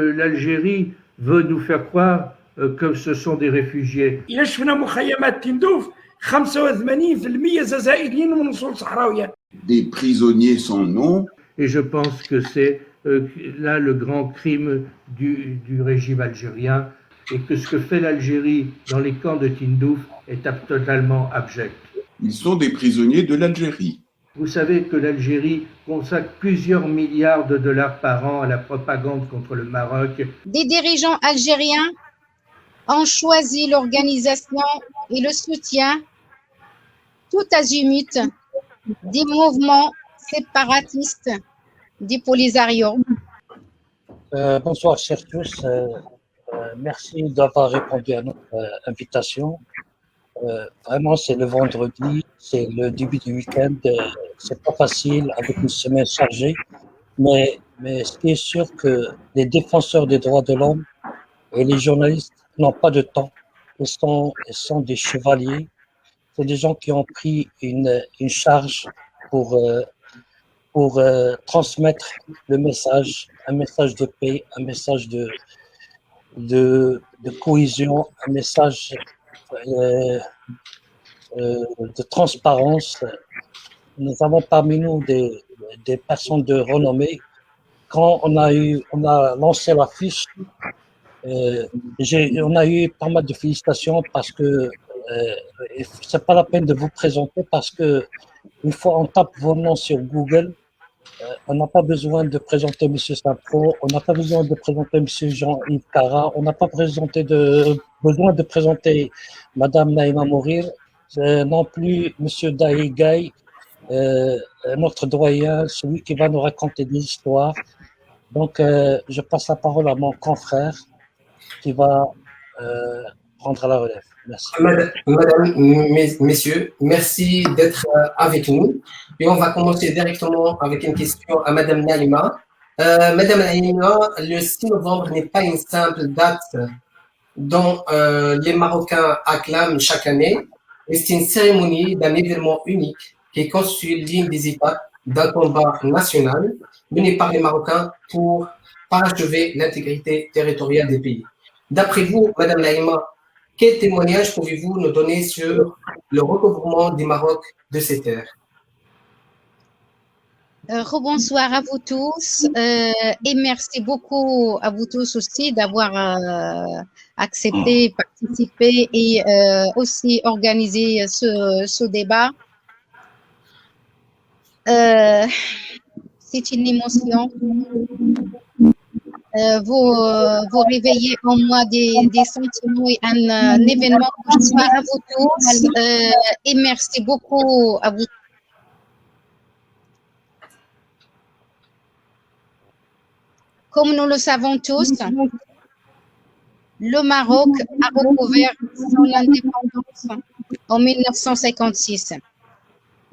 l'Algérie veut nous faire croire que ce sont des réfugiés. إلا شفنا مخيمات تندوف 85% جزائريين من أصول صحراوية. Des prisonniers sans nom. Et je pense que c'est là le grand crime du régime algérien, et que ce que fait l'Algérie dans les camps de Tindouf est totalement abject. Ils sont des prisonniers de l'Algérie. Vous savez que l'Algérie consacre plusieurs milliards de dollars par an à la propagande contre le Maroc. Des dirigeants algériens ont choisi l'organisation et le soutien tout azimut des mouvements séparatistes du Polisario. Bonsoir, chers tous. Merci d'avoir répondu à notre invitation. Vraiment, c'est le vendredi, c'est le début du week-end. C'est pas facile avec une semaine chargée, mais ce qui est sûr que les défenseurs des droits de l'homme et les journalistes n'ont pas de temps. Ils sont des chevaliers. C'est des gens qui ont pris une charge pour transmettre le message, un message de paix, un message de cohésion, un message de transparence. Nous avons parmi nous des personnes de renommée. Quand on a lancé l'affiche, on a eu pas mal de félicitations parce que c'est pas la peine de vous présenter, parce que une fois on tape vos noms sur Google, on n'a pas besoin de présenter M. Sapro, on n'a pas besoin de présenter M. Jean-Yves Cara, on n'a pas besoin de présenter Mme Naïma Mourir, non plus M. Daï Gaï, notre doyen, celui qui va nous raconter des histoires. Donc, je passe la parole à mon confrère qui va prendre la relève. Merci. Madame, messieurs, merci d'être avec nous. Et on va commencer directement avec une question à Madame Naïma. Madame Naïma, le 6 novembre n'est pas une simple date dont les Marocains acclament chaque année, mais c'est une cérémonie d'un événement unique qui constitue l'une des étapes d'un combat national mené par les Marocains pour parachever l'intégrité territoriale des pays. D'après vous, Madame Naïma, quel témoignage pouvez-vous nous donner sur le recouvrement du Maroc de ces terres? Rebonsoir à vous tous et merci beaucoup à vous tous aussi d'avoir accepté, participé et aussi organisé ce débat. C'est une émotion. Vous réveillez en moi des sentiments et un événement. Bonsoir à vous tous et merci beaucoup à vous. Comme nous le savons tous, le Maroc a recouvert son indépendance en 1956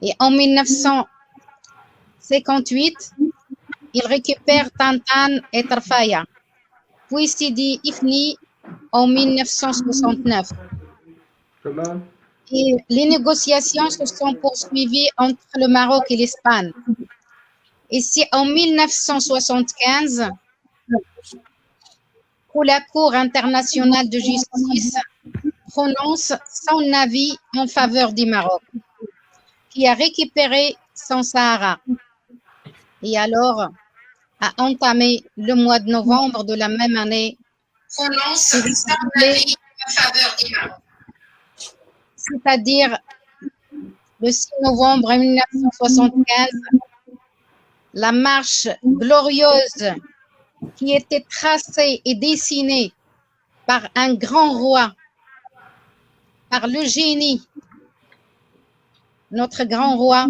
et en 1958, il récupère Tantan et Tarfaya, puis Sidi Ifni en 1969. Et les négociations se sont poursuivies entre le Maroc et l'Espagne. Et c'est en 1975 où la Cour internationale de justice prononce son avis en faveur du Maroc, qui a récupéré son Sahara. Et alors a entamé le mois de novembre de la même année, c'est-à-dire le 6 novembre 1975, la marche glorieuse qui était tracée et dessinée par un grand roi, par le génie, notre grand roi,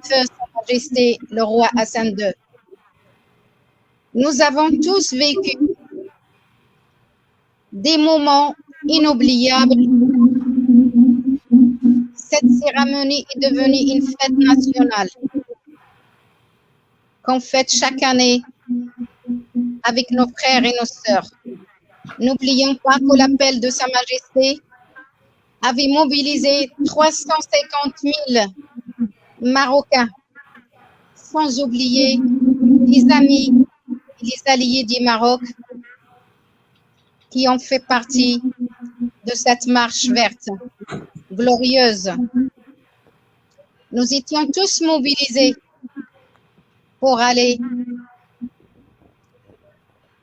Feu Sa Majesté le roi Hassan II. Nous avons tous vécu des moments inoubliables. Cette cérémonie est devenue une fête nationale qu'on fête chaque année avec nos frères et nos sœurs. N'oublions pas que l'appel de Sa Majesté avait mobilisé 350 000 Marocains, sans oublier les amis et les alliés du Maroc qui ont fait partie de cette marche verte glorieuse. Nous étions tous mobilisés pour aller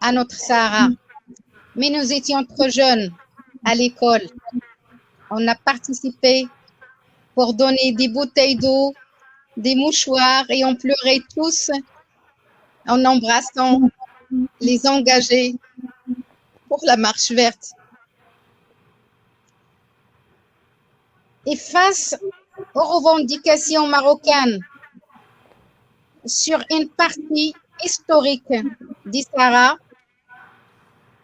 à notre Sahara, mais nous étions trop jeunes à l'école. On a participé pour donner des bouteilles d'eau, des mouchoirs et on pleurait tous en embrassant les engagés pour la marche verte. Et face aux revendications marocaines sur une partie historique du Sahara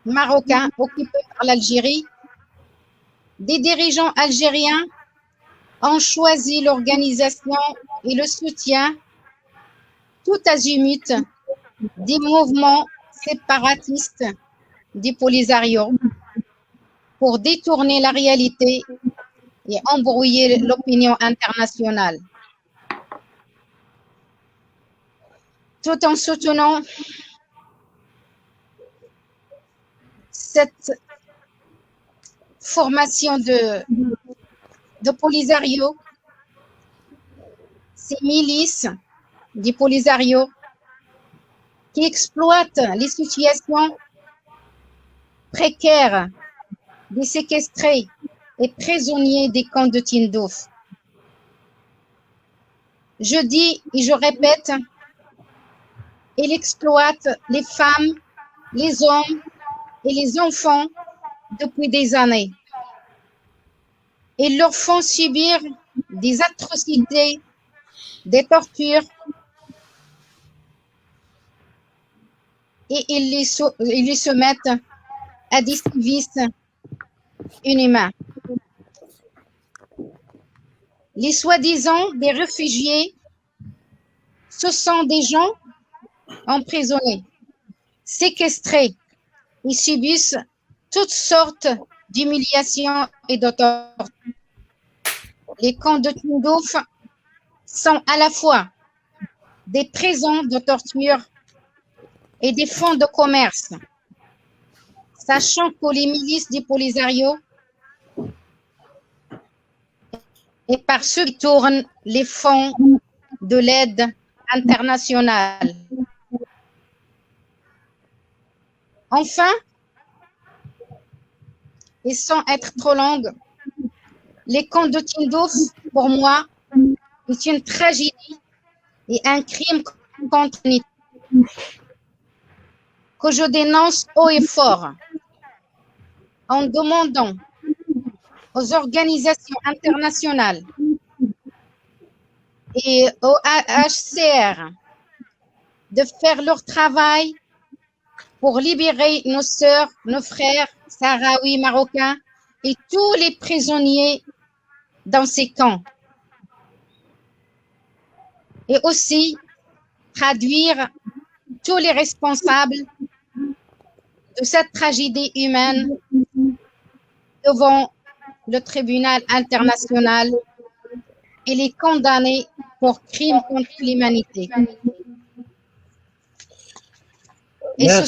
marocain occupé par l'Algérie, des dirigeants algériens ont choisi l'organisation et le soutien tout azimut des mouvements séparatistes du Polisario pour détourner la réalité et embrouiller l'opinion internationale. Tout en soutenant cette formation de Polisario, ces milices du Polisario qui exploitent les situations précaires des séquestrés et prisonniers des camps de Tindouf. Je dis et je répète, il exploite les femmes, les hommes et les enfants depuis des années. Ils leur font subir des atrocités, des tortures et ils les soumettent à des services inhumains. Les soi-disant des réfugiés, ce sont des gens emprisonnés, séquestrés. Ils subissent toutes sortes d'humiliations et de tortures. Les camps de Tindouf sont à la fois des prisons de torture et des fonds de commerce, sachant que les milices du Polisario et par ceux qui tournent les fonds de l'aide internationale. Enfin, et sans être trop longue, les camps de Tindouf, pour moi, est une tragédie et un crime contre l'humanité que je dénonce haut et fort en demandant aux organisations internationales et au HCR de faire leur travail pour libérer nos sœurs, nos frères sahraouis, marocains et tous les prisonniers dans ces camps. Et aussi traduire tous les responsables de cette tragédie humaine devant le tribunal international et les condamner pour crimes contre l'humanité. Et ce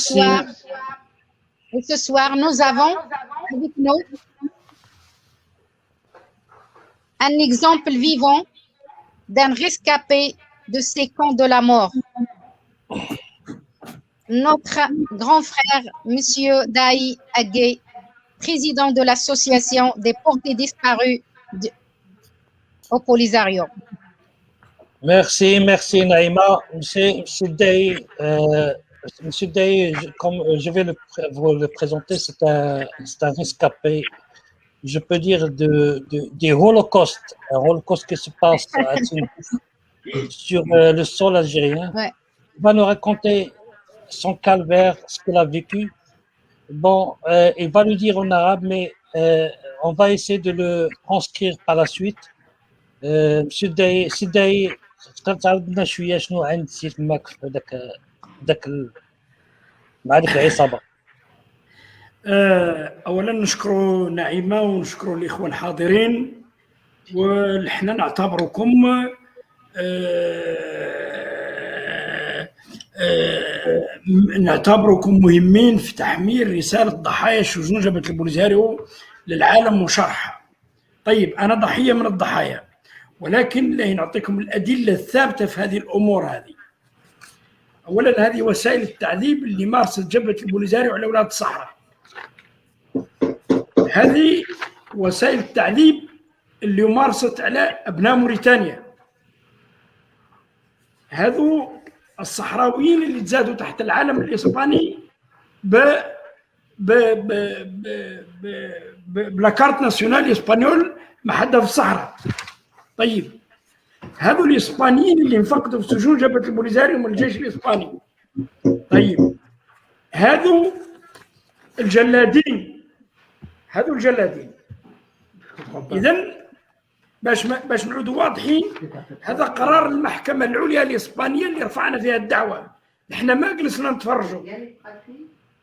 soir, nous avons avec nous un exemple vivant d'un rescapé de ces camps de la mort. Notre grand frère, Monsieur Daï Agué, président de l'association des portés disparus au Polisario. Merci Naïma. Monsieur Day, comme je vais vous le présenter, c'est un rescapé, je peux dire, des holocaustes, un holocauste qui se passe à sur le sol algérien. Ouais. Il va nous raconter son calvaire, ce qu'il a vécu. Bon, il va le dire en arabe, mais on va essayer de le transcrire par la suite. Monsieur Day, تقدر تعاودنا شويه شنو عند سي تماك في داك مع ديك العصابه. اولا نشكروا نعيمه ونشكروا الاخوه الحاضرين وحنا نعتبركم نعتبركم مهمين في تحميل رسالة ضحايا شجون جبهة البوليساريو للعالم وشرحها. طيب أنا ضحية من الضحايا، ولكن لا نعطيكم الأدلة الثابتة في هذه الأمور هذه. أولا هذه وسائل التعذيب اللي مارست جبهة البوليساريو على أولاد الصحراء، هذه وسائل التعذيب اللي مارست على أبناء موريتانيا، هذو الصحراويين اللي تزادوا تحت العالم الإسباني بلا كارت ناسيونال إسبانيول ما حدا في الصحراء. طيب هذو الإسبانيين اللي انفقدوا في سجون جبهة البوليساريو من الجيش الإسباني. طيب هذو الجلادين، هذو الجلادين. إذن باش نعودوا واضحين، هذا قرار المحكمة العليا الإسبانية اللي رفعنا فيها الدعوة. نحن ما جلسنا نتفرجوا،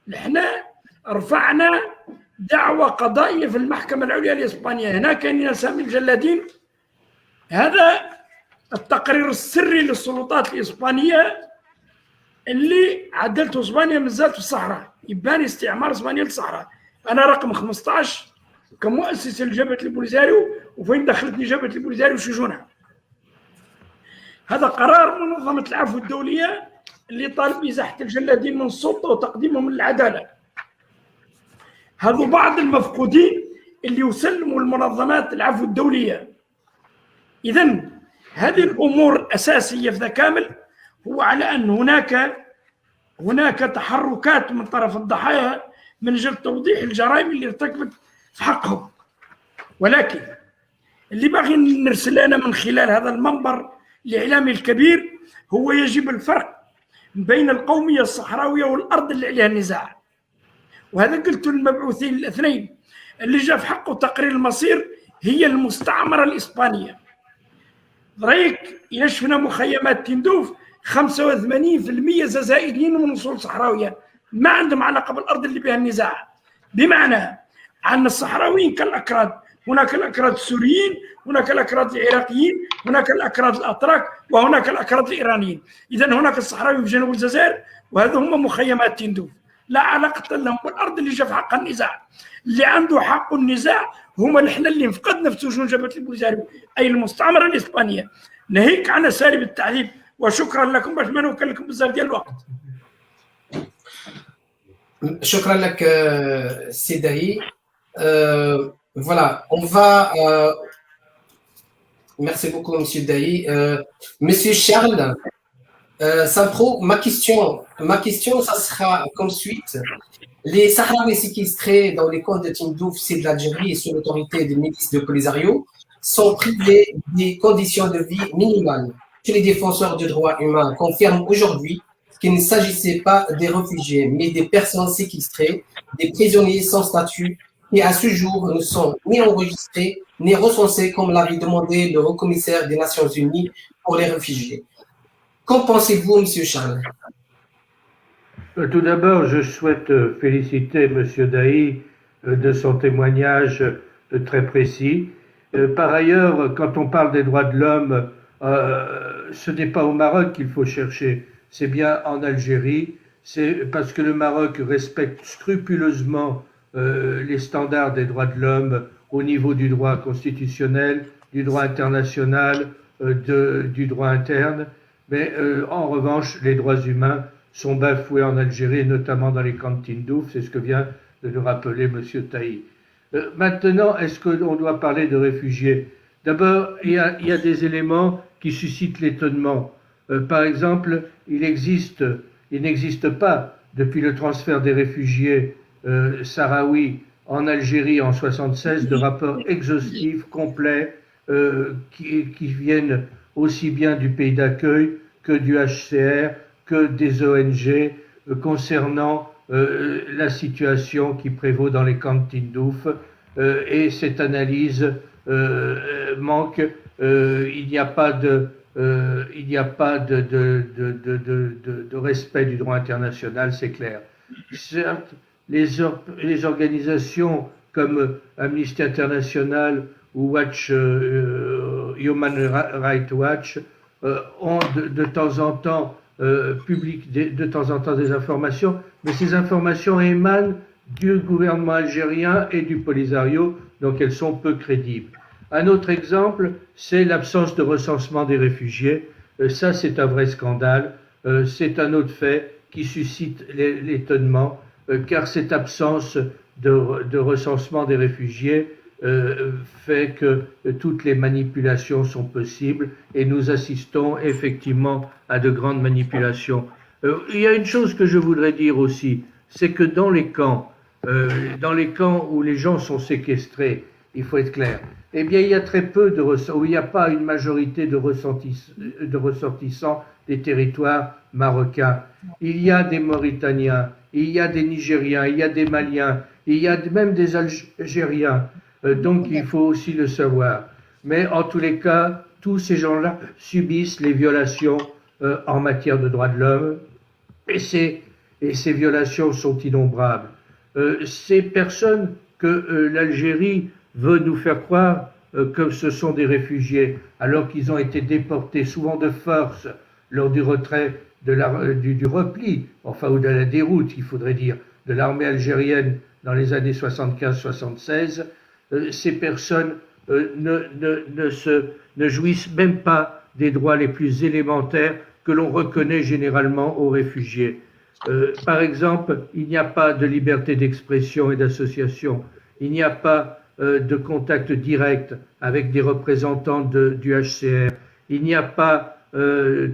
نحن رفعنا دعوة قضائية في المحكمة العليا الإسبانية. هنا كاين أسامي الجلادين. هذا التقرير السري للسلطات الإسبانية اللي عدلته إسبانيا مازالت في الصحراء، يبان استعمار إسبانيا للصحراء. أنا رقم 15 كمؤسس لجبهة البوليساريو، وفين دخلتني جبهة البوليساريو وشجونها. هذا قرار منظمة العفو الدولية اللي طالب إزاحة الجلادين من السلطة وتقديمهم للعدالة. هذو بعض المفقودين اللي يسلموا المنظمات العفو الدولية. إذن هذه الأمور الأساسية في ذا كامل هو على أن هناك تحركات من طرف الضحايا من أجل توضيح الجرائم اللي ارتكبت في حقهم. ولكن اللي باغي نرسل أنا من خلال هذا المنبر الإعلامي الكبير هو يجب الفرق بين القومية الصحراوية والأرض اللي عليها النزاع. وهذا قلت للمبعوثين الاثنين اللي جاء في حقه تقرير المصير، هي المستعمرة الإسبانية. دريك يشفنا مخيمات تندوف 85% جزائريين من أصول صحراوية، ما عندهم علاقة بالأرض اللي بها النزاع. بمعنى أن الصحراويين كالأكراد، هناك الأكراد السوريين، هناك الأكراد العراقيين، هناك الأكراد الأتراك، وهناك الأكراد الإيرانيين. إذن هناك الصحراويين في جنوب الجزائر، وهذا هم مخيمات تندوف، لا علاقة لهم بالأرض اللي جا في حق النزاع. اللي عنده حق النزاع هما نحن اللي انفقدنا في سجون جبهة البوليساريو، أي المستعمرة الإسبانية. ناهيك عن أساليب التعذيب. وشكرا لكم، باش ما نوكل لكم بزاف ديال الوقت. شكرا لك سيداي. Voilà, on va. Merci beaucoup, Monsieur Daï. Monsieur Charles, Sampro, ma question, ça sera comme suite. Les Sahraouis séquestrés dans les camps de Tindouf, c'est de l'Algérie, et sous l'autorité des milices de Polisario, sont privés des conditions de vie minimales. Que les défenseurs des droits humains confirment aujourd'hui qu'il ne s'agissait pas des réfugiés, mais des personnes séquestrées, des prisonniers sans statut, qui à ce jour ne sont ni enregistrés ni recensés comme l'avait demandé le haut-commissaire des Nations Unies pour les réfugiés. Qu'en pensez-vous, M. Charles? Tout d'abord, je souhaite féliciter M. Daï de son témoignage très précis. Par ailleurs, quand on parle des droits de l'homme, ce n'est pas au Maroc qu'il faut chercher, c'est bien en Algérie. C'est parce que le Maroc respecte scrupuleusement les standards des droits de l'homme au niveau du droit constitutionnel, du droit international, du droit interne. Mais en revanche, les droits humains sont bafoués en Algérie, notamment dans les camps de Tindouf. C'est ce que vient de nous rappeler M. Taï. Maintenant, est-ce qu'on doit parler de réfugiés? D'abord, il y a des éléments qui suscitent l'étonnement. Par exemple, il n'existe pas, depuis le transfert des réfugiés sahraouis en Algérie en 1976, de rapports exhaustifs, complets, qui viennent aussi bien du pays d'accueil que du HCR, que des ONG, concernant la situation qui prévaut dans les camps de Tindouf. Et cette analyse manque. Il n'y a pas de respect du droit international, c'est clair. Certes, les organisations comme Amnesty International ou Human Rights Watch ont de temps en temps publie de temps en temps des informations, mais ces informations émanent du gouvernement algérien et du Polisario, donc elles sont peu crédibles. Un autre exemple, c'est l'absence de recensement des réfugiés. Ça, c'est un vrai scandale. C'est un autre fait qui suscite l'étonnement, car cette absence de recensement des réfugiés fait que toutes les manipulations sont possibles et nous assistons effectivement à de grandes manipulations. Il y a une chose que je voudrais dire aussi, c'est que dans les camps où les gens sont séquestrés, il faut être clair, eh bien il y a très peu où il n'y a pas une majorité de ressortissants des territoires marocains. Il y a des Mauritaniens, il y a des Nigériens, il y a des Maliens, il y a même des Algériens. Donc il faut aussi le savoir. Mais en tous les cas, tous ces gens-là subissent les violations en matière de droits de l'homme et ces violations sont innombrables. Ces personnes que l'Algérie veut nous faire croire que ce sont des réfugiés, alors qu'ils ont été déportés souvent de force lors du retrait du repli, enfin ou de la déroute, il faudrait dire, de l'armée algérienne dans les années 75-76, ces personnes ne jouissent même pas des droits les plus élémentaires que l'on reconnaît généralement aux réfugiés. Par exemple, il n'y a pas de liberté d'expression et d'association, il n'y a pas de contact direct avec des représentants du HCR, il n'y a pas de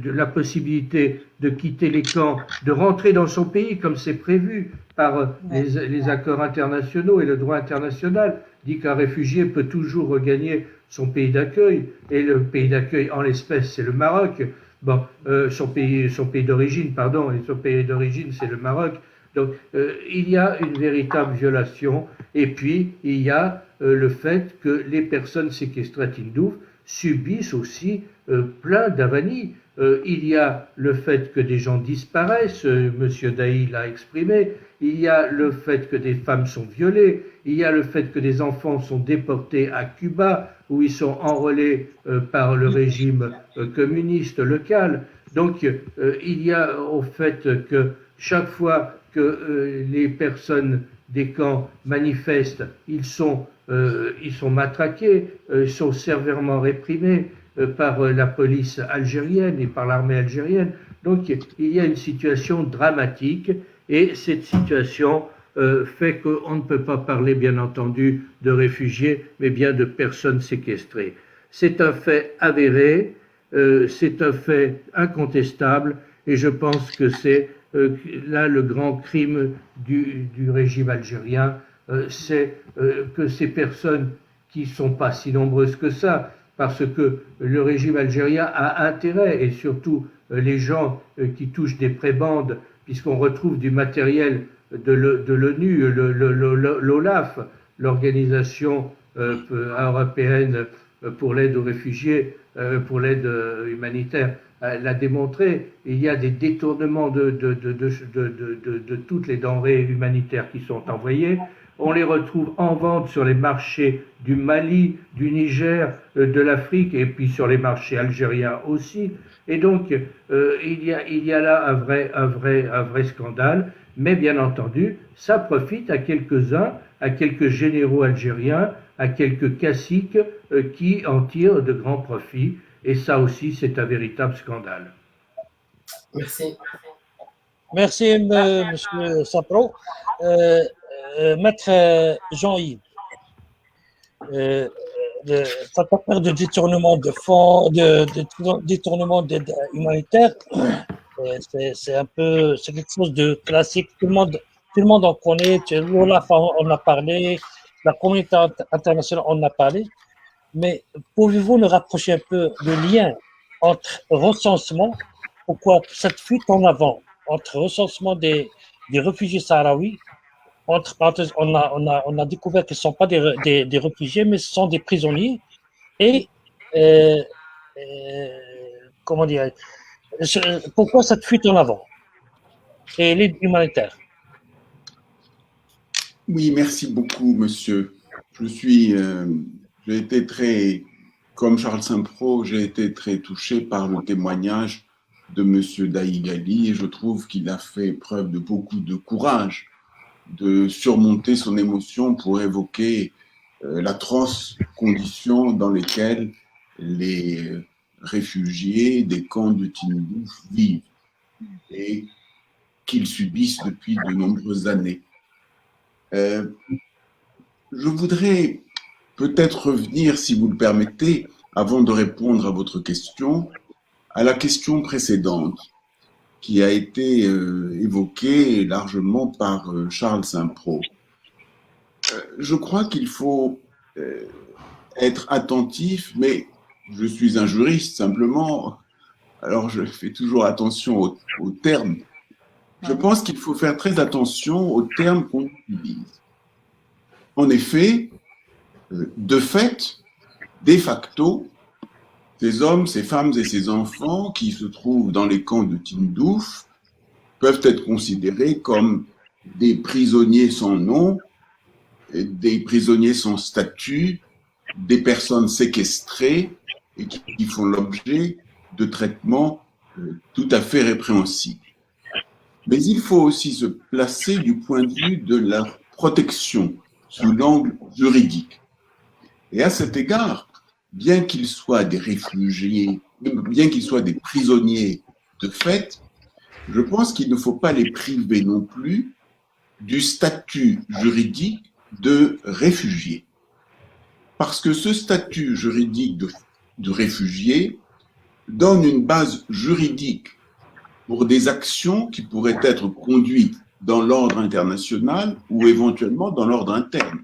la possibilité de quitter les camps, de rentrer dans son pays comme c'est prévu par les accords internationaux et le droit international dit qu'un réfugié peut toujours regagner son pays d'accueil, et le pays d'accueil en l'espèce c'est le Maroc, bon, son pays d'origine, pardon, et son pays d'origine c'est le Maroc. Donc il y a une véritable violation, et puis il y a le fait que les personnes séquestrées à Tindouf subissent aussi plein d'avanies. Il y a le fait que des gens disparaissent, Monsieur Daï l'a exprimé, il y a le fait que des femmes sont violées, il y a le fait que des enfants sont déportés à Cuba, où ils sont enrôlés par le régime communiste local. Donc il y a au fait que chaque fois que les personnes des camps manifestent, ils sont matraqués, ils sont sévèrement réprimés par la police algérienne et par l'armée algérienne. Donc il y a une situation dramatique, et cette situation fait qu'on ne peut pas parler, bien entendu, de réfugiés, mais bien de personnes séquestrées. C'est un fait avéré, c'est un fait incontestable, et je pense que c'est là le grand crime du régime algérien, c'est que ces personnes qui ne sont pas si nombreuses que ça, parce que le régime algérien a intérêt, et surtout les gens qui touchent des prébendes, puisqu'on retrouve du matériel de l'ONU, l'OLAF, l'organisation européenne pour l'aide aux réfugiés, pour l'aide humanitaire, l'a démontré. Il y a des détournements de toutes les denrées humanitaires qui sont envoyées. On les retrouve en vente sur les marchés du Mali, du Niger, de l'Afrique, et puis sur les marchés algériens aussi. Et donc, il y a là un vrai scandale. Mais bien entendu, ça profite à quelques-uns, à quelques généraux algériens, à quelques caciques qui en tirent de grands profits. Et ça aussi, c'est un véritable scandale. Merci. Merci, Monsieur Sapro. Maître Jean-Yves, cette affaire de détournement de fonds, de détournement d'aide humanitaire, c'est quelque chose de classique. Tout le monde en connaît. L'OLAF en a parlé, la communauté internationale en a parlé. Mais pouvez-vous nous rapprocher un peu le lien entre recensement, pourquoi cette fuite en avant entre recensement des réfugiés sahraouis, entre parenthèses, on a découvert qu'ils ne sont pas des réfugiés, mais ce sont des prisonniers, et comment dire, pourquoi cette fuite en avant et l'aide humanitaire? Oui, merci beaucoup, monsieur. J'ai été très comme Charles Saint-Pro, j'ai été très touché par le témoignage de M. Dahi Ghali et je trouve qu'il a fait preuve de beaucoup de courage de surmonter son émotion pour évoquer l'atroce condition dans lesquelles les réfugiés des camps de Tindouf vivent et qu'ils subissent depuis de nombreuses années. Je voudrais peut-être revenir, si vous le permettez, avant de répondre à votre question, à la question précédente qui a été évoquée largement par Charles Saint-Pro. Je crois qu'il faut être attentif, mais je suis un juriste simplement, alors je fais toujours attention aux termes. Je pense qu'il faut faire très attention aux termes qu'on utilise. En effet, de fait, de facto, ces hommes, ces femmes et ces enfants qui se trouvent dans les camps de Tindouf peuvent être considérés comme des prisonniers sans nom, des prisonniers sans statut, des personnes séquestrées et qui font l'objet de traitements tout à fait répréhensibles. Mais il faut aussi se placer du point de vue de leur protection sous l'angle juridique. Et à cet égard, bien qu'ils soient des réfugiés, bien qu'ils soient des prisonniers de fait, je pense qu'il ne faut pas les priver non plus du statut juridique de réfugiés. Parce que ce statut juridique de réfugié donne une base juridique pour des actions qui pourraient être conduites dans l'ordre international ou éventuellement dans l'ordre interne.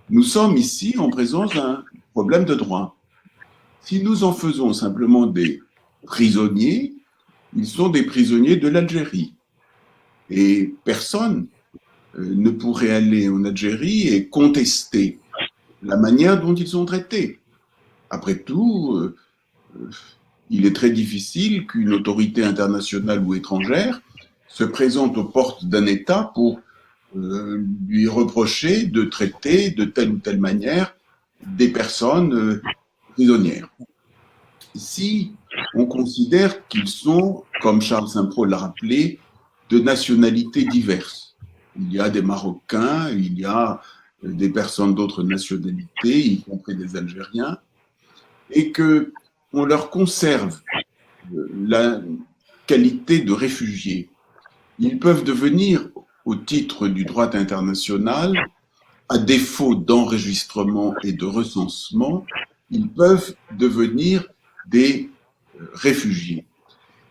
Nous sommes ici en présence d'un problème de droit. Si nous en faisons simplement des prisonniers, ils sont des prisonniers de l'Algérie. Et personne ne pourrait aller en Algérie et contester la manière dont ils sont traités. Après tout, il est très difficile qu'une autorité internationale ou étrangère se présente aux portes d'un État pour lui reprocher de traiter de telle ou telle manière des personnes prisonnières. Si on considère qu'ils sont, comme Charles Saint-Pro l'a rappelé, de nationalités diverses. Il y a des Marocains, il y a des personnes d'autres nationalités, y compris des Algériens, et qu'on leur conserve la qualité de réfugiés. Ils peuvent devenir, au titre du droit international, à défaut d'enregistrement et de recensement, ils peuvent devenir des réfugiés.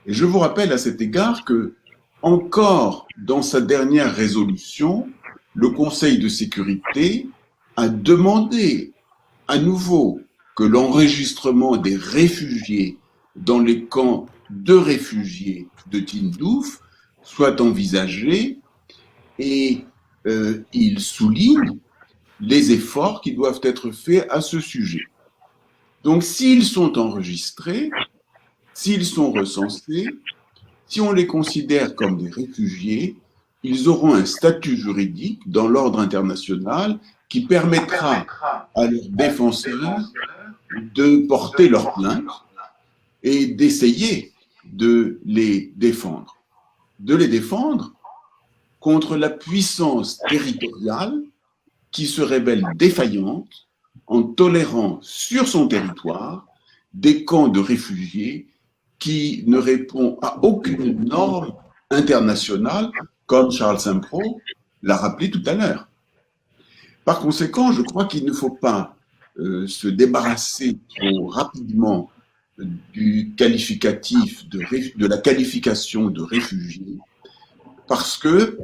Et je vous rappelle à cet égard que, encore dans sa dernière résolution, le Conseil de sécurité a demandé à nouveau que l'enregistrement des réfugiés dans les camps de réfugiés de Tindouf soit envisagé et il souligne les efforts qui doivent être faits à ce sujet. Donc, s'ils sont enregistrés, s'ils sont recensés, si on les considère comme des réfugiés, ils auront un statut juridique dans l'ordre international qui permettra à leurs défenseurs de porter leur plainte et d'essayer de les défendre. De les défendre contre la puissance territoriale qui se révèle défaillante en tolérant sur son territoire des camps de réfugiés qui ne répondent à aucune norme internationale, comme Charles Saint-Pro l'a rappelé tout à l'heure. Par conséquent, je crois qu'il ne faut pas se débarrasser trop rapidement du qualificatif de la qualification de réfugié, parce que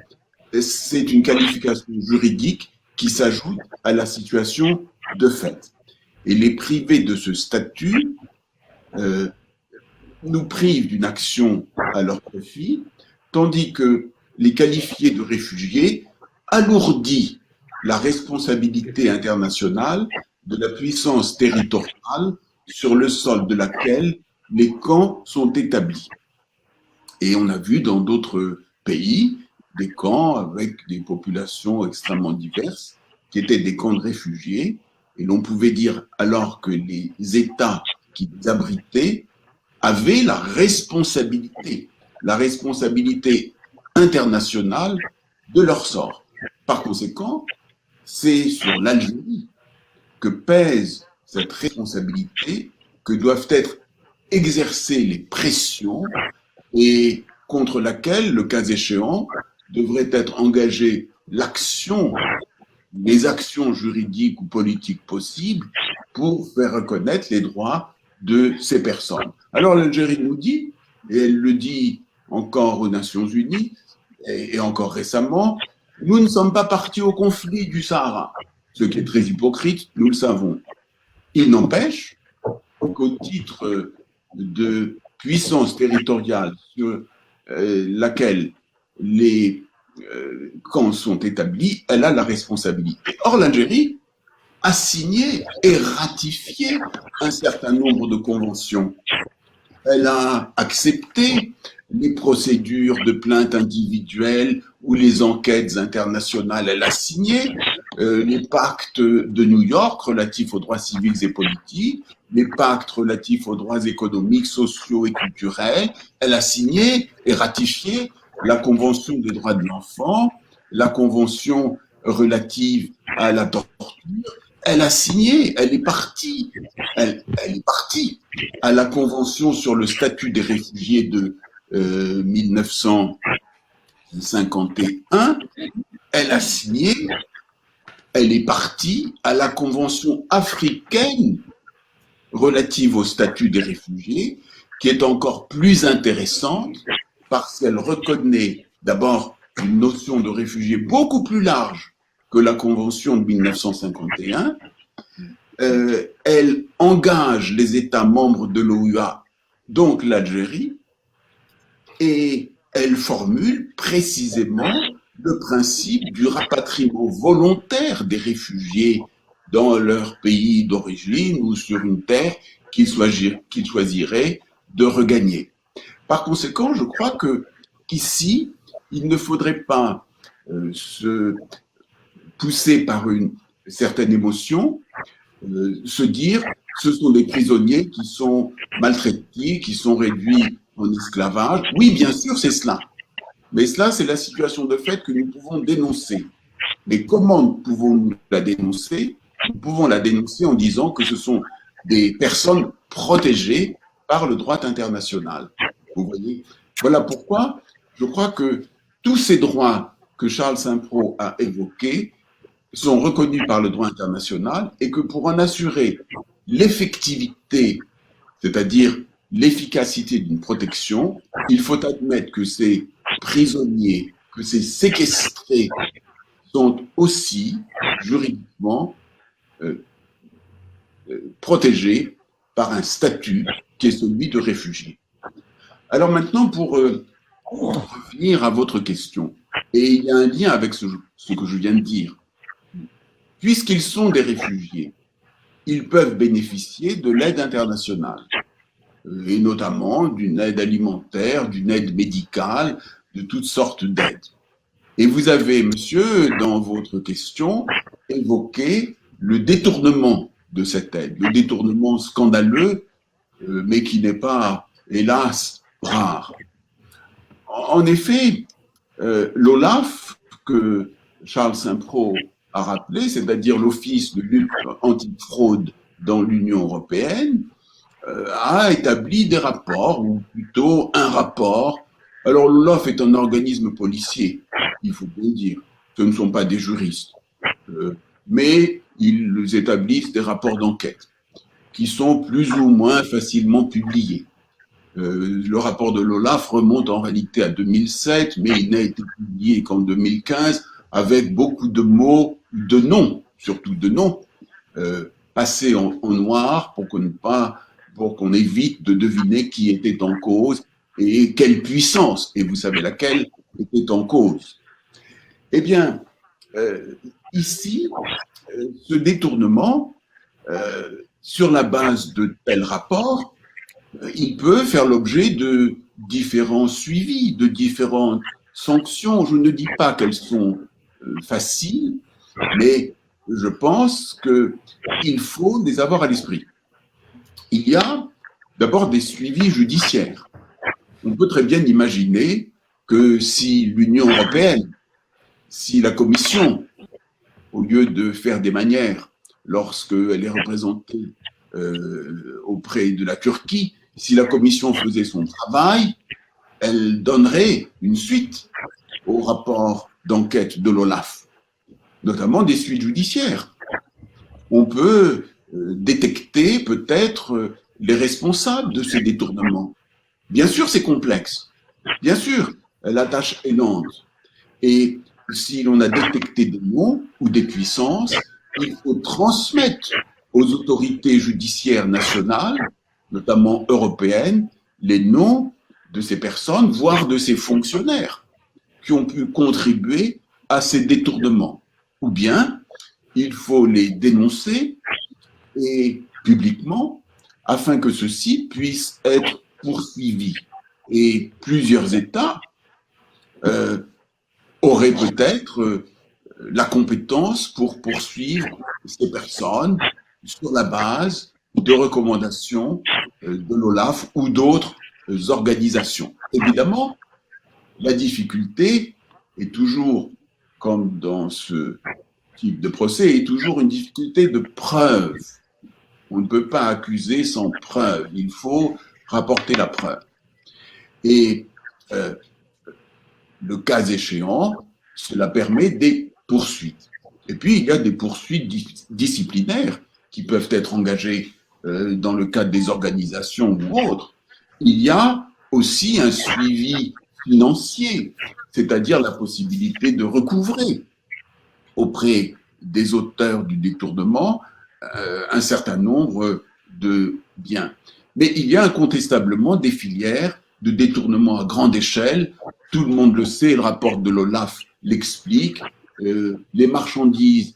c'est une qualification juridique qui s'ajoute à la situation de fait. Et les privés de ce statut nous privent d'une action à leur profit, tandis que les qualifier de réfugiés alourdit la responsabilité internationale de la puissance territoriale sur le sol de laquelle les camps sont établis. Et on a vu dans d'autres pays des camps avec des populations extrêmement diverses qui étaient des camps de réfugiés Et l'on pouvait dire alors que les États qui les abritaient avaient la responsabilité internationale de leur sort. Par conséquent, c'est sur l'Algérie que pèse cette responsabilité, que doivent être exercées les pressions et contre laquelle, le cas échéant, devrait être engagée l'action, les actions juridiques ou politiques possibles pour faire reconnaître les droits de ces personnes. Alors l'Algérie nous dit, et elle le dit encore aux Nations Unies, et encore récemment, nous ne sommes pas partis au conflit du Sahara, ce qui est très hypocrite, nous le savons. Il n'empêche qu'au titre de puissance territoriale sur laquelle les camps sont établis, elle a la responsabilité. Or, l'Algérie a signé et ratifié un certain nombre de conventions. Elle a accepté les procédures de plainte individuelle ou les enquêtes internationales. Elle a signé les pactes de New York relatifs aux droits civils et politiques, les pactes relatifs aux droits économiques, sociaux et culturels. Elle a signé et ratifié la Convention des droits de l'enfant, la Convention relative à la torture. Elle a signé, elle est partie à la Convention sur le statut des réfugiés de 1951. Elle a signé, elle est partie à la Convention africaine relative au statut des réfugiés, qui est encore plus intéressante parce qu'elle reconnaît d'abord une notion de réfugié beaucoup plus large que la Convention de 1951. Elle engage les États membres de l'OUA, donc l'Algérie, et elle formule précisément le principe du rapatriement volontaire des réfugiés dans leur pays d'origine ou sur une terre qu'ils choisiraient de regagner. Par conséquent, je crois qu'ici, il ne faudrait pas se pousser par une certaine émotion, se dire ce sont des prisonniers qui sont maltraités, qui sont réduits en esclavage. Oui, bien sûr, c'est cela. Mais cela, c'est la situation de fait que nous pouvons dénoncer. Mais comment pouvons-nous la dénoncer? Nous pouvons la dénoncer en disant que ce sont des personnes protégées par le droit international. Vous voyez? Voilà pourquoi je crois que tous ces droits que Charles Saint-Preux a évoqués sont reconnus par le droit international et que pour en assurer l'effectivité, c'est-à-dire l'efficacité d'une protection, il faut admettre que ces prisonniers, que ces séquestrés sont aussi juridiquement protégés par un statut qui est celui de réfugié. Alors maintenant, pour revenir à votre question, et il y a un lien avec ce que je viens de dire, puisqu'ils sont des réfugiés, ils peuvent bénéficier de l'aide internationale, et notamment d'une aide alimentaire, d'une aide médicale, de toutes sortes d'aides. Et vous avez, monsieur, dans votre question, évoqué le détournement de cette aide, le détournement scandaleux, mais qui n'est pas, hélas, rare. En effet, l'OLAF, que Charles Saint-Preux a rappelé, c'est-à-dire l'Office de lutte anti-fraude dans l'Union européenne, a établi des rapports, ou plutôt un rapport. Alors l'OLAF est un organisme policier, il faut bien dire, ce ne sont pas des juristes, mais ils établissent des rapports d'enquête qui sont plus ou moins facilement publiés. Le rapport de l'OLAF remonte en réalité à 2007, mais il n'a été publié qu'en 2015, avec beaucoup de mots, de noms, surtout de noms, passés en noir pour qu'on évite de deviner qui était en cause et quelle puissance, et vous savez laquelle, était en cause. Eh bien, ici, ce détournement, sur la base de tels rapports, il peut faire l'objet de différents suivis, de différentes sanctions. Je ne dis pas qu'elles sont faciles, mais je pense qu'il faut les avoir à l'esprit. Il y a d'abord des suivis judiciaires. On peut très bien imaginer que si l'Union européenne, si la Commission, au lieu de faire des manières lorsqu'elle est représentée auprès de la Turquie, si la Commission faisait son travail, elle donnerait une suite au rapport d'enquête de l'OLAF, notamment des suites judiciaires. On peut détecter peut-être les responsables de ces détournements. Bien sûr, c'est complexe. Bien sûr, la tâche est lente. Et si l'on a détecté des noms ou des puissances, il faut transmettre aux autorités judiciaires nationales, notamment européennes, les noms de ces personnes, voire de ces fonctionnaires qui ont pu contribuer à ces détournements. Ou bien, il faut les dénoncer et publiquement afin que ceux-ci puissent être poursuivis. Et plusieurs États auraient peut-être la compétence pour poursuivre ces personnes sur la base de recommandations de l'OLAF ou d'autres organisations. Évidemment, la difficulté est toujours, comme dans ce type de procès, est toujours une difficulté de preuve. On ne peut pas accuser sans preuve. Il faut rapporter la preuve. Et le cas échéant, cela permet des poursuites. Et puis, il y a des poursuites disciplinaires qui peuvent être engagées dans le cadre des organisations ou autres. Il y a aussi un suivi financier, c'est-à-dire la possibilité de recouvrer auprès des auteurs du détournement un certain nombre de biens. Mais il y a incontestablement des filières de détournement à grande échelle. Tout le monde le sait, le rapport de l'OLAF l'explique. Les marchandises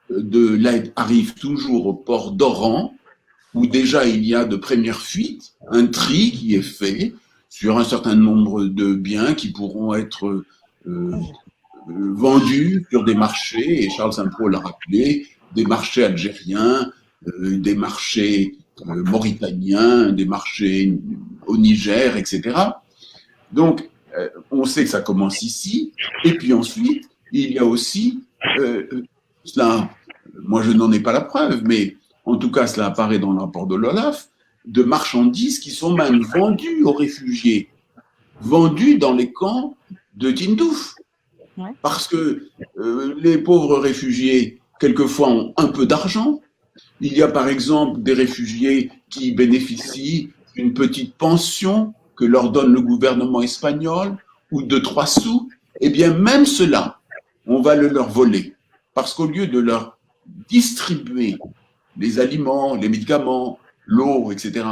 de l'aide arrivent toujours au port d'Oran, où déjà il y a de premières fuites, un tri qui est fait sur un certain nombre de biens qui pourront être vendus sur des marchés, et Charles Saint-Paul l'a rappelé, des marchés algériens, des marchés mauritaniens, des marchés au Niger, etc. Donc, on sait que ça commence ici, et puis ensuite, il y a aussi, cela, moi je n'en ai pas la preuve, mais en tout cas cela apparaît dans le rapport de l'OLAF, de marchandises qui sont même vendues aux réfugiés, vendues dans les camps de Tindouf. Ouais. Parce que les pauvres réfugiés, quelquefois, ont un peu d'argent. Il y a par exemple des réfugiés qui bénéficient d'une petite pension que leur donne le gouvernement espagnol, ou de 3 sous. Eh bien, même cela, on va le leur voler. Parce qu'au lieu de leur distribuer les aliments, les médicaments, l'eau, etc.,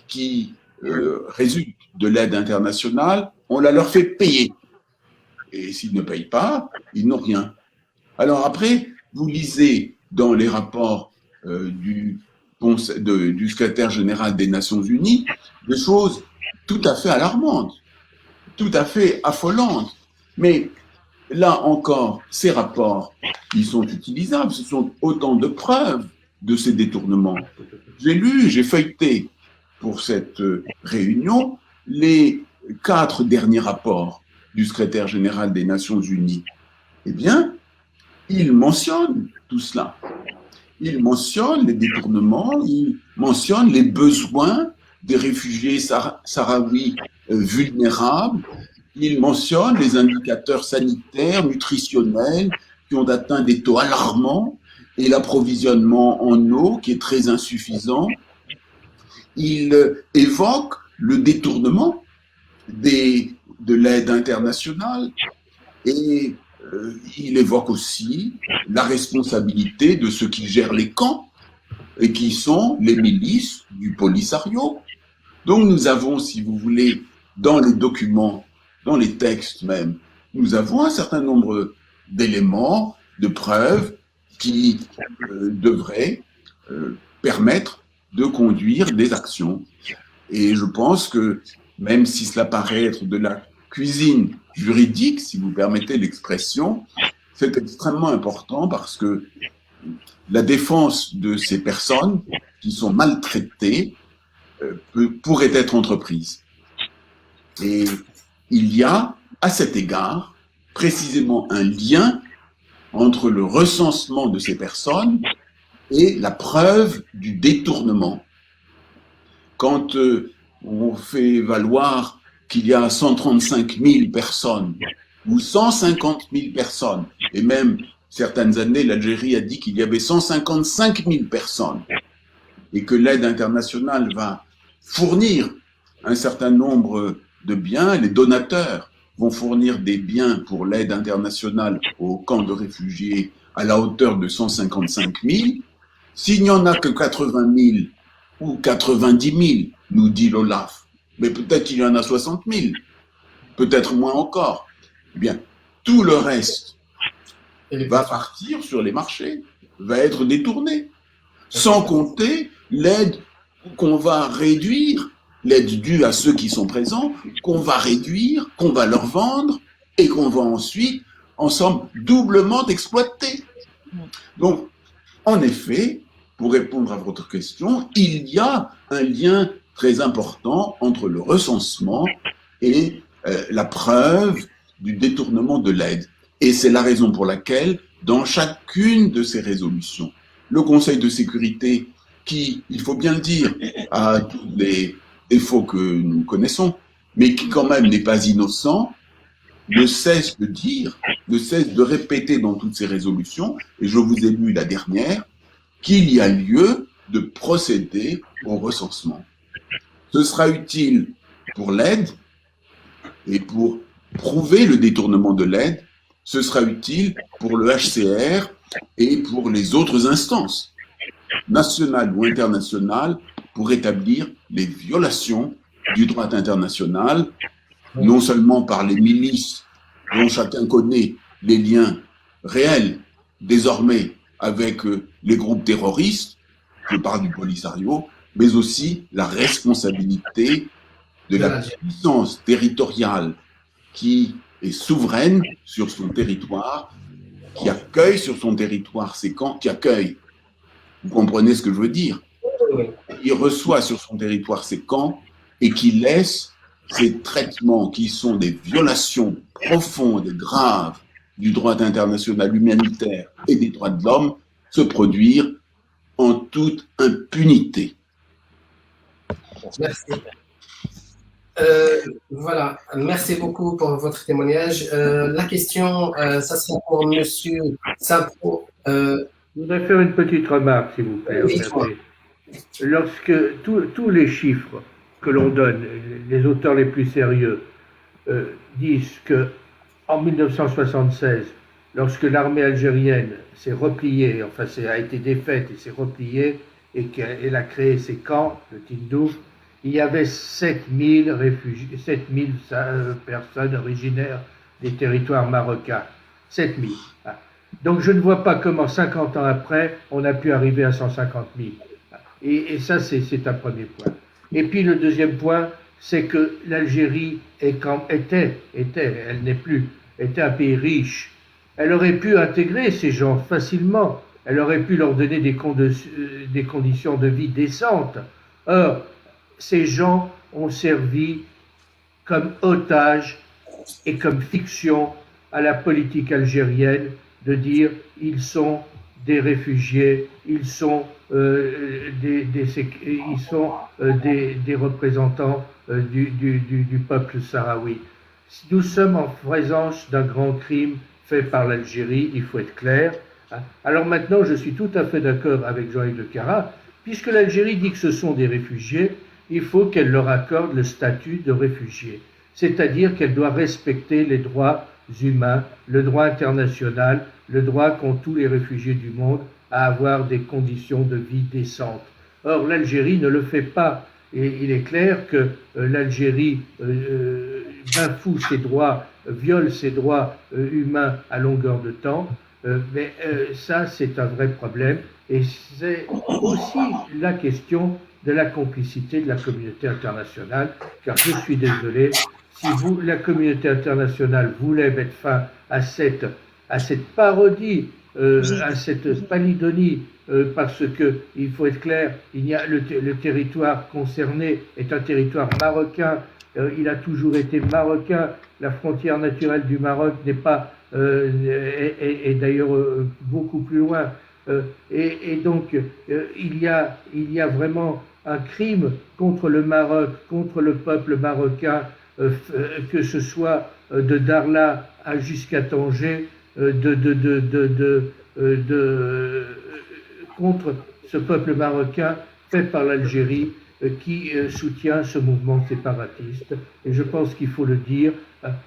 qui résultent de l'aide internationale, on la leur fait payer. Et s'ils ne payent pas, ils n'ont rien. Alors après, vous lisez dans les rapports du secrétaire général des Nations Unies des choses tout à fait alarmantes, tout à fait affolantes. Mais là encore, ces rapports, ils sont utilisables, ce sont autant de preuves de ces détournements. J'ai lu, j'ai feuilleté pour cette réunion les 4 derniers rapports du secrétaire général des Nations Unies. Eh bien, il mentionne tout cela. Il mentionne les détournements, il mentionne les besoins des réfugiés sahraouis vulnérables, il mentionne les indicateurs sanitaires, nutritionnels qui ont atteint des taux alarmants et l'approvisionnement en eau qui est très insuffisant. Il évoque le détournement de l'aide internationale et il évoque aussi la responsabilité de ceux qui gèrent les camps et qui sont les milices du Polisario. Donc nous avons, si vous voulez, dans les documents, dans les textes même, nous avons un certain nombre d'éléments, de preuves qui devraient permettre de conduire des actions. Et je pense que même si cela paraît être de la cuisine juridique, si vous permettez l'expression, c'est extrêmement important parce que la défense de ces personnes qui sont maltraitées pourrait être entreprise. Et il y a, à cet égard, précisément un lien entre le recensement de ces personnes et la preuve du détournement. Quand on fait valoir qu'il y a 135 000 personnes ou 150 000 personnes, et même certaines années, l'Algérie a dit qu'il y avait 155 000 personnes, et que l'aide internationale va fournir un certain nombre de biens, les donateurs vont fournir des biens pour l'aide internationale aux camps de réfugiés à la hauteur de 155 000. S'il n'y en a que 80 000 ou 90 000, nous dit l'OLAF, mais peut-être qu'il y en a 60 000, peut-être moins encore. Eh bien, tout le reste va partir sur les marchés, va être détourné, sans compter l'aide qu'on va réduire, l'aide due à ceux qui sont présents, qu'on va réduire, qu'on va leur vendre et qu'on va ensuite, ensemble, doublement exploiter. Donc, en effet, pour répondre à votre question, il y a un lien très important entre le recensement et la preuve du détournement de l'aide. Et c'est la raison pour laquelle, dans chacune de ces résolutions, le Conseil de sécurité, qui, il faut bien le dire, a tous les défauts que nous connaissons, mais qui quand même n'est pas innocent, ne cesse de dire, ne cesse de répéter dans toutes ces résolutions, et je vous ai lu la dernière, qu'il y a lieu de procéder au recensement. Ce sera utile pour l'aide et pour prouver le détournement de l'aide, ce sera utile pour le HCR et pour les autres instances, nationales ou internationales, pour établir les violations du droit international, non seulement par les milices dont chacun connaît les liens réels désormais avec les groupes terroristes, je parle du Polisario, mais aussi la responsabilité de la puissance territoriale qui est souveraine sur son territoire, qui accueille sur son territoire ces camps, qui accueille, vous comprenez ce que je veux dire, qui reçoit sur son territoire ces camps et qui laisse ces traitements qui sont des violations profondes et graves du droit international humanitaire et des droits de l'homme se produire en toute impunité. Merci. Voilà, merci beaucoup pour votre témoignage. La question, ça sera pour Monsieur Sapro. Je voudrais faire une petite remarque, s'il vous plaît. Oui, lorsque tous les chiffres que l'on donne, les auteurs les plus sérieux, disent que en 1976, lorsque l'armée algérienne s'est repliée, enfin a été défaite et s'est repliée, et qu'elle a créé ses camps, le Tindouf, il y avait 7000 réfugiés, 7000 personnes originaires des territoires marocains. 7000. Donc je ne vois pas comment 50 ans après, on a pu arriver à 150 000. Et ça, c'est un premier point. Et puis le deuxième point, c'est que l'Algérie était, elle n'est plus, était un pays riche. Elle aurait pu intégrer ces gens facilement. Elle aurait pu leur donner des conditions de vie décentes. Or, ces gens ont servi comme otages et comme fiction à la politique algérienne de dire ils sont des réfugiés, ils sont des représentants du peuple sahraoui. Nous sommes en présence d'un grand crime fait par l'Algérie, il faut être clair. Alors maintenant, je suis tout à fait d'accord avec Jean-Yves Le Carra, puisque l'Algérie dit que ce sont des réfugiés, il faut qu'elle leur accorde le statut de réfugiés, c'est-à-dire qu'elle doit respecter les droits humains, le droit international, le droit qu'ont tous les réfugiés du monde à avoir des conditions de vie décentes. Or, l'Algérie ne le fait pas. Et il est clair que l'Algérie bafoue ses droits, viole ses droits humains à longueur de temps, mais ça, c'est un vrai problème. Et c'est aussi la question de la complicité de la communauté internationale, car je suis désolé, si la communauté internationale voulait mettre fin à cette parodie à cette Spalidonie, parce que il faut être clair, il y a le territoire concerné est un territoire marocain, il a toujours été marocain, la frontière naturelle du Maroc n'est pas est d'ailleurs beaucoup plus loin, et donc il y a vraiment un crime contre le Maroc, contre le peuple marocain, que ce soit de Darla jusqu'à Tanger, contre ce peuple marocain fait par l'Algérie qui soutient ce mouvement séparatiste. Et je pense qu'il faut le dire,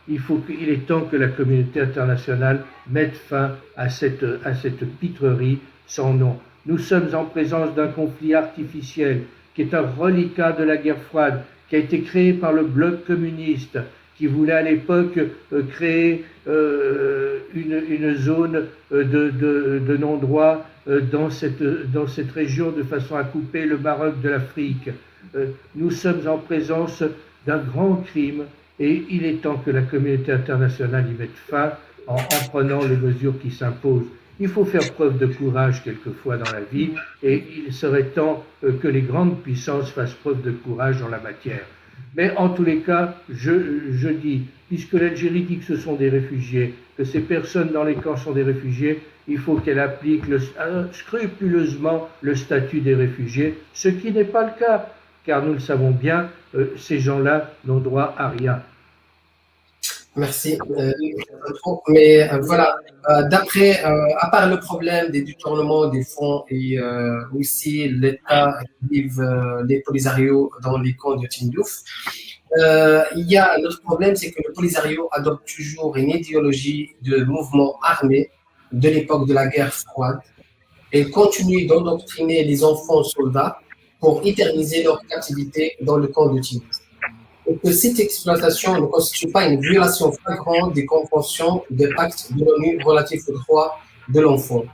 il est temps que la communauté internationale mette fin à cette pitrerie sans nom. Nous sommes en présence d'un conflit artificiel qui est un reliquat de la guerre froide, qui a été créé par le bloc communiste, qui voulait à l'époque créer une zone de non-droit dans cette région de façon à couper le Maroc de l'Afrique. Nous sommes en présence d'un grand crime et il est temps que la communauté internationale y mette fin en prenant les mesures qui s'imposent. Il faut faire preuve de courage quelquefois dans la vie et il serait temps que les grandes puissances fassent preuve de courage en la matière. Mais en tous les cas, je dis, puisque l'Algérie dit que ce sont des réfugiés, que ces personnes dans les camps sont des réfugiés, il faut qu'elle applique scrupuleusement le statut des réfugiés, ce qui n'est pas le cas, car nous le savons bien, ces gens-là n'ont droit à rien. Merci. Mais voilà, d'après, à part le problème des détournements des fonds et aussi l'État qui vive les Polisario dans les camps de Tindouf, il y a un autre problème, c'est que le Polisario adopte toujours une idéologie de mouvement armé de l'époque de la guerre froide et continue d'endoctriner les enfants soldats pour éterniser leur captivité dans le camp de Tindouf. Et que cette exploitation ne constitue pas une violation flagrante des conventions des pactes de l'ONU relatifs aux droits de l'enfant.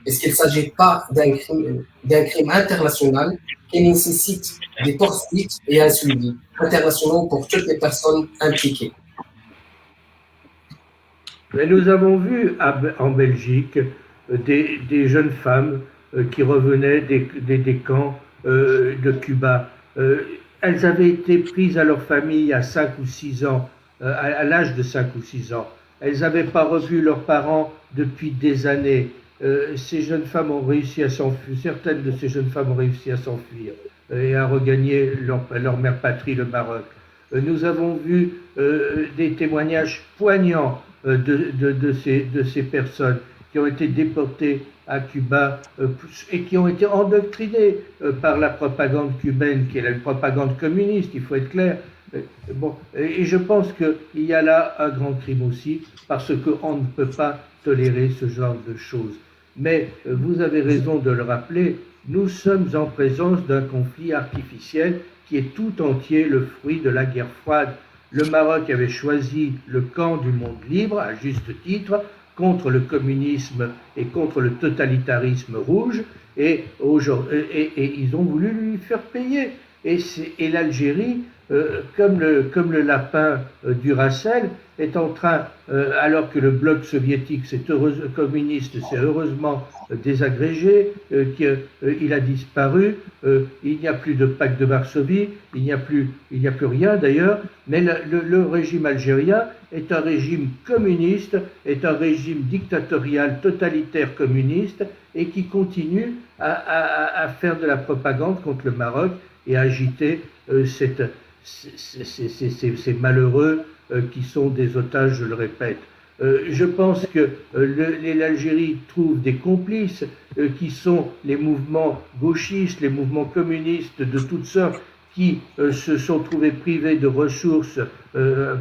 Est-ce qu'il ne s'agit pas d'un crime international qui nécessite des poursuites et un suivi international pour toutes les personnes impliquées? Mais nous avons vu en Belgique des jeunes femmes qui revenaient des camps de Cuba. Elles avaient été prises à leur famille à 5 ou 6 ans, à l'âge de 5 ou 6 ans. Elles n'avaient pas revu leurs parents depuis des années. Ces jeunes femmes ont réussi à s'enfuir, certaines de ces jeunes femmes ont réussi à s'enfuir et à regagner leur mère patrie, le Maroc. Nous avons vu des témoignages poignants de ces personnes qui ont été déportées à Cuba et qui ont été endoctrinées par la propagande cubaine, qui est la propagande communiste, il faut être clair. Bon, et je pense qu'il y a là un grand crime aussi, parce qu'on ne peut pas tolérer ce genre de choses. Mais vous avez raison de le rappeler, nous sommes en présence d'un conflit artificiel qui est tout entier le fruit de la guerre froide. Le Maroc avait choisi le camp du monde libre, à juste titre, contre le communisme et contre le totalitarisme rouge, et ils ont voulu lui faire payer. Et l'Algérie, comme le lapin Duracell, est en train, alors que le bloc soviétique communiste s'est heureusement désagrégé, qu'il a disparu, il n'y a plus de pacte de Varsovie, il n'y a plus rien d'ailleurs, mais le régime algérien est un régime communiste, est un régime dictatorial totalitaire communiste et qui continue à faire de la propagande contre le Maroc et à agiter ces malheureux qui sont des otages, je le répète. Je pense que l'Algérie trouve des complices qui sont les mouvements gauchistes, les mouvements communistes de toutes sortes qui se sont trouvés privés de ressources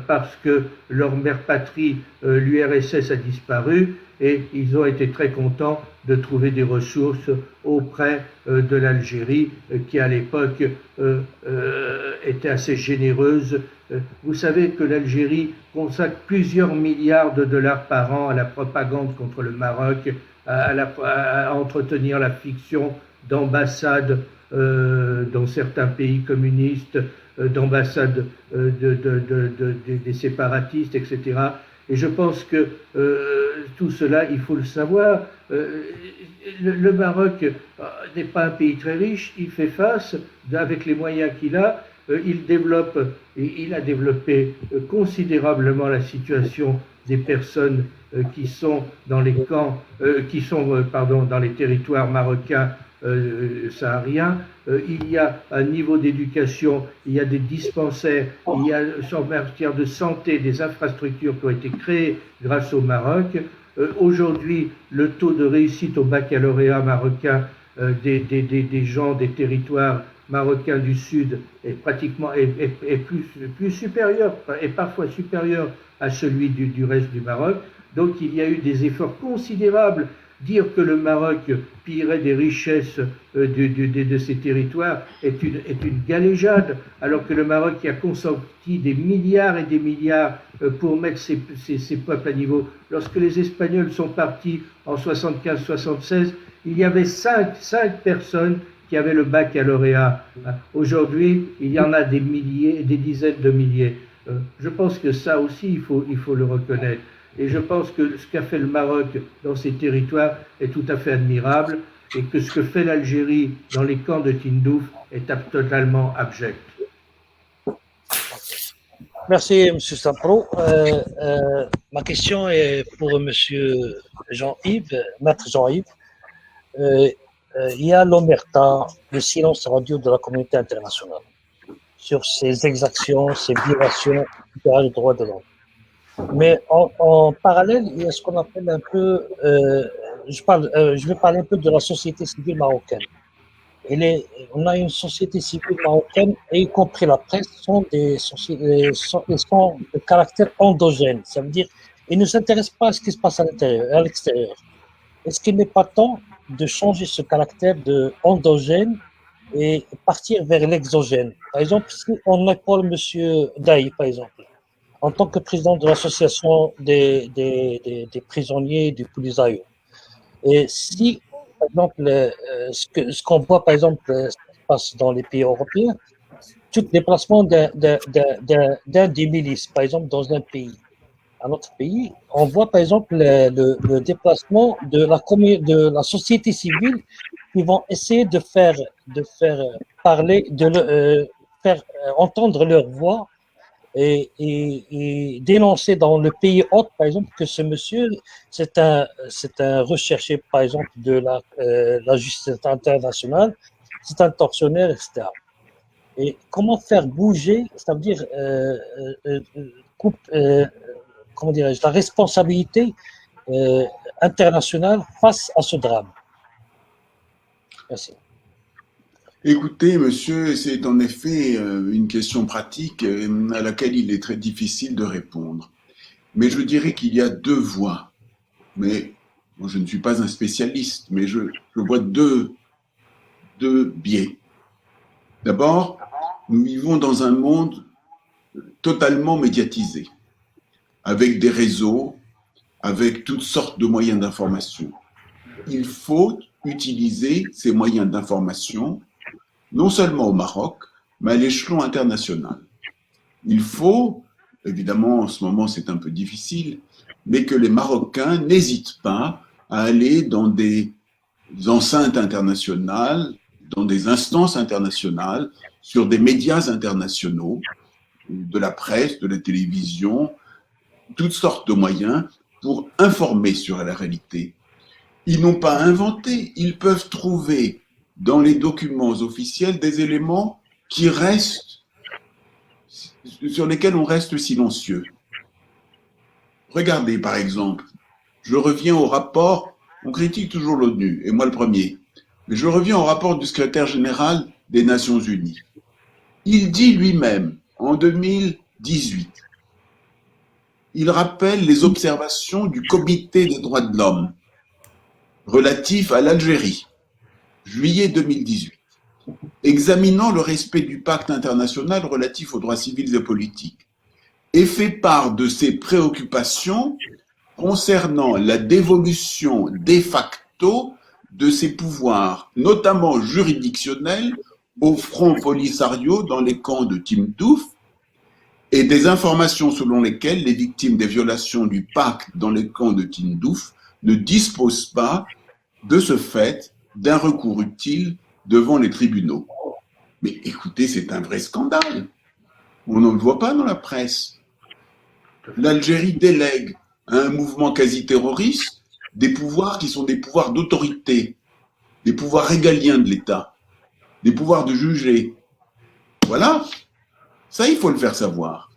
parce que leur mère patrie, l'URSS, a disparu, et ils ont été très contents de trouver des ressources auprès de l'Algérie qui à l'époque était assez généreuse. Vous savez que l'Algérie consacre plusieurs milliards de dollars par an à la propagande contre le Maroc, à entretenir la fiction d'ambassades dans certains pays communistes, d'ambassades des séparatistes, etc. Et je pense que tout cela, il faut le savoir. Le Maroc n'est pas un pays très riche, il fait face, avec les moyens qu'il a, il a développé considérablement la situation des personnes qui sont dans les camps, dans les territoires marocains sahariens. Il y a un niveau d'éducation, il y a des dispensaires, il y a en matière de santé des infrastructures qui ont été créées grâce au Maroc. Aujourd'hui, le taux de réussite au baccalauréat marocain des gens des territoires marocains du Sud est pratiquement plus supérieur, et parfois supérieur à celui du reste du Maroc. Donc il y a eu des efforts considérables. Dire que le Maroc pillerait des richesses de ces territoires est une galéjade, alors que le Maroc a consenti des milliards et des milliards pour mettre ces peuples à niveau. Lorsque les Espagnols sont partis en 75-76, il y avait cinq personnes qui avaient le baccalauréat. Aujourd'hui, il y en a des milliers, des dizaines de milliers. Je pense que ça aussi, il faut le reconnaître. Et je pense que ce qu'a fait le Maroc dans ces territoires est tout à fait admirable, et que ce que fait l'Algérie dans les camps de Tindouf est totalement abject. Merci, M. Sapro. Ma question est pour M. Jean-Yves, Maître Jean-Yves. Il y a l'omerta, le silence radio de la communauté internationale sur ces exactions, ces violations des droits de l'homme. Mais en parallèle, il y a ce qu'on appelle un peu, je vais parler un peu de la société civile marocaine. On a une société civile marocaine, et y compris la presse, sont de caractère endogène. Ça veut dire qu'ils ne s'intéressent pas à ce qui se passe à l'extérieur. Est-ce qu'il n'est pas temps de changer ce caractère de endogène et partir vers l'exogène? Par exemple, si on épaule M. Daï, par exemple, en tant que président de l'association des prisonniers du Polisario. Et si, par exemple, ce qu'on voit, par exemple, ce qui se passe dans les pays européens, tout déplacement d'un des milices, par exemple, dans un pays, un autre pays, on voit, par exemple, le déplacement de la société civile qui vont essayer de faire parler, faire entendre leur voix, et dénoncer dans le pays hôte, par exemple, que ce monsieur, c'est un recherché, par exemple, de la justice internationale, c'est un tortionnaire, etc. Et comment faire bouger, ça veut dire comment dirais-je, la responsabilité internationale face à ce drame. Merci. Écoutez, monsieur, c'est en effet une question pratique à laquelle il est très difficile de répondre. Mais je dirais qu'il y a deux voies. Mais moi, je ne suis pas un spécialiste, mais je vois deux biais. D'abord, nous vivons dans un monde totalement médiatisé, avec des réseaux, avec toutes sortes de moyens d'information. Il faut utiliser ces moyens d'information non seulement au Maroc, mais à l'échelon international. Il faut, évidemment en ce moment c'est un peu difficile, mais que les Marocains n'hésitent pas à aller dans des enceintes internationales, dans des instances internationales, sur des médias internationaux, de la presse, de la télévision, toutes sortes de moyens pour informer sur la réalité. Ils n'ont pas inventé, ils peuvent trouver dans les documents officiels des éléments qui restent, sur lesquels on reste silencieux. Regardez par exemple, je reviens au rapport, on critique toujours l'ONU, et moi le premier, mais je reviens au rapport du secrétaire général des Nations Unies. Il dit lui-même, en 2018, il rappelle les observations du Comité des droits de l'homme relatif à l'Algérie, juillet 2018, examinant le respect du pacte international relatif aux droits civils et politiques, et fait part de ses préoccupations concernant la dévolution de facto de ses pouvoirs, notamment juridictionnels, au Front Polisario dans les camps de Tindouf, et des informations selon lesquelles les victimes des violations du pacte dans les camps de Tindouf ne disposent pas, de ce fait, d'un recours utile devant les tribunaux. Mais écoutez, c'est un vrai scandale. On ne le voit pas dans la presse. L'Algérie délègue à un mouvement quasi-terroriste des pouvoirs qui sont des pouvoirs d'autorité, des pouvoirs régaliens de l'État, des pouvoirs de juger. Voilà. Ça, il faut le faire savoir.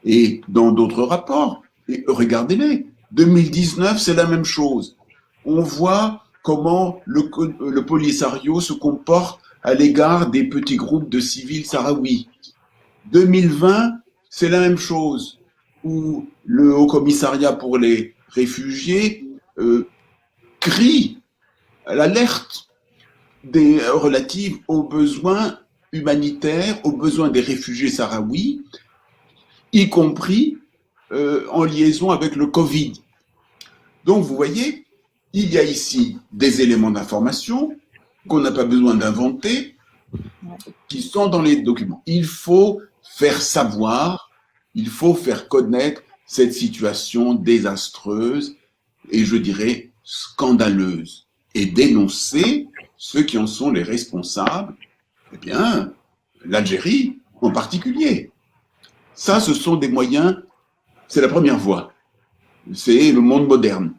Et dans d'autres rapports, et regardez-les, 2019, c'est la même chose. On voit comment le Polisario se comporte à l'égard des petits groupes de civils sahraouis. 2020, c'est la même chose, où le Haut Commissariat pour les réfugiés crie à l'alerte relative aux besoins humanitaires, aux besoins des réfugiés sahraouis, y compris en liaison avec le Covid. Donc vous voyez, il y a ici des éléments d'information qu'on n'a pas besoin d'inventer, qui sont dans les documents. Il faut faire savoir, il faut faire connaître cette situation désastreuse et je dirais scandaleuse et dénoncer ceux qui en sont les responsables, eh bien, l'Algérie en particulier. Ça, ce sont des moyens, c'est la première voie. C'est le monde moderne,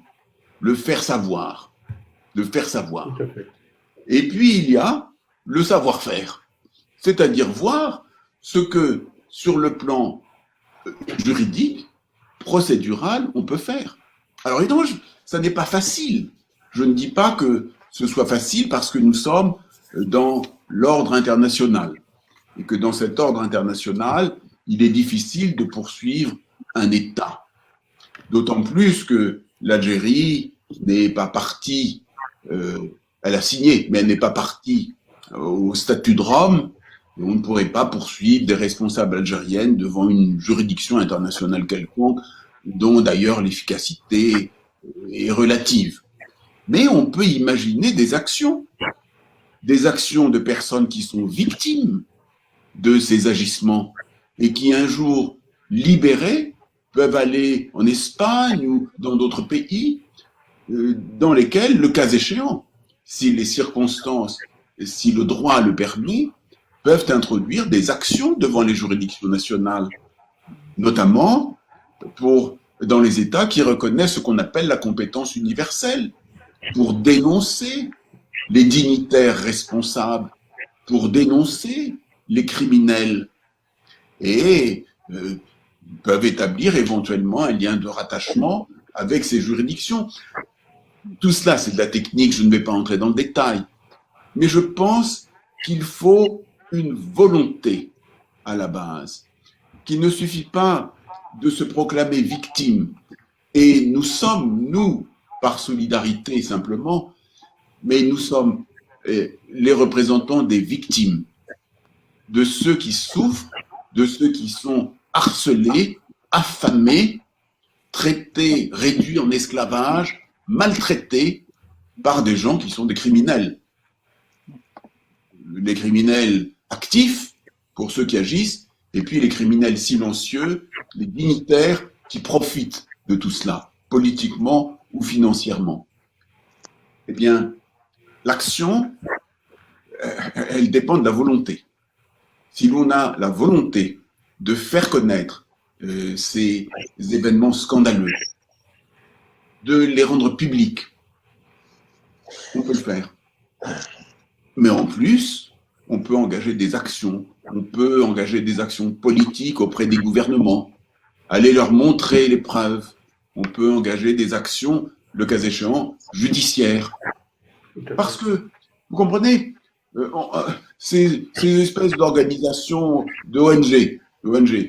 le faire savoir, le faire savoir. Tout à fait. Et puis, il y a le savoir-faire, c'est-à-dire voir ce que, sur le plan juridique, procédural, on peut faire. Alors, évidemment, ça n'est pas facile. Je ne dis pas que ce soit facile parce que nous sommes dans l'ordre international et que dans cet ordre international, il est difficile de poursuivre un État. D'autant plus que l'Algérie n'est pas partie, elle a signé, mais elle n'est pas partie au statut de Rome, et on ne pourrait pas poursuivre des responsables algériennes devant une juridiction internationale quelconque, dont d'ailleurs l'efficacité est relative. Mais on peut imaginer des actions de personnes qui sont victimes de ces agissements et qui un jour, libérées, peuvent aller en Espagne ou dans d'autres pays dans lesquels, le cas échéant, si les circonstances, si le droit le permet, peuvent introduire des actions devant les juridictions nationales, notamment dans les États qui reconnaissent ce qu'on appelle la compétence universelle, pour dénoncer les dignitaires responsables, pour dénoncer les criminels, et peuvent établir éventuellement un lien de rattachement avec ces juridictions. Tout cela, c'est de la technique, je ne vais pas entrer dans le détail, mais je pense qu'il faut une volonté à la base, qu'il ne suffit pas de se proclamer victime, et nous sommes, nous, par solidarité simplement, mais nous sommes les représentants des victimes, de ceux qui souffrent, de ceux qui sont harcelés, affamés, traités, réduits en esclavage, maltraités par des gens qui sont des criminels. Les criminels actifs, pour ceux qui agissent, et puis les criminels silencieux, les dignitaires qui profitent de tout cela, politiquement ou financièrement. Eh bien, l'action, elle dépend de la volonté. Si l'on a la volonté de faire connaître ces événements scandaleux, de les rendre publics, on peut le faire. Mais en plus, on peut engager des actions, on peut engager des actions politiques auprès des gouvernements, aller leur montrer les preuves, on peut engager des actions, le cas échéant, judiciaires. Parce que, vous comprenez, ces espèces d'organisations d'ONG,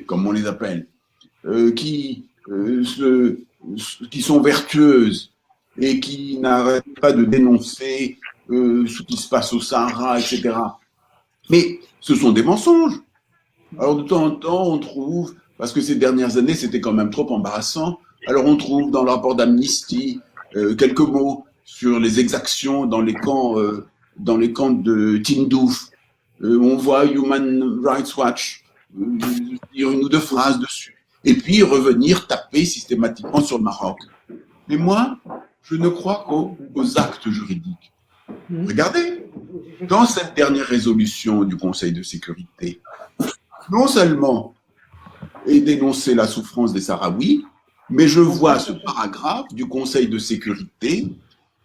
comme on les appelle, qui sont vertueuses et qui n'arrêtent pas de dénoncer ce qui se passe au Sahara, etc. Mais ce sont des mensonges. Alors de temps en temps, on trouve, parce que ces dernières années, c'était quand même trop embarrassant, alors on trouve dans le rapport d'Amnesty quelques mots sur les exactions dans les camps de Tindouf. On voit Human Rights Watch dire une ou deux phrases dessus, et puis revenir taper systématiquement sur le Maroc. Mais moi, je ne crois qu'aux actes juridiques. Regardez, dans cette dernière résolution du Conseil de sécurité, non seulement est dénoncée la souffrance des Sahraouis, mais je vois ce paragraphe du Conseil de sécurité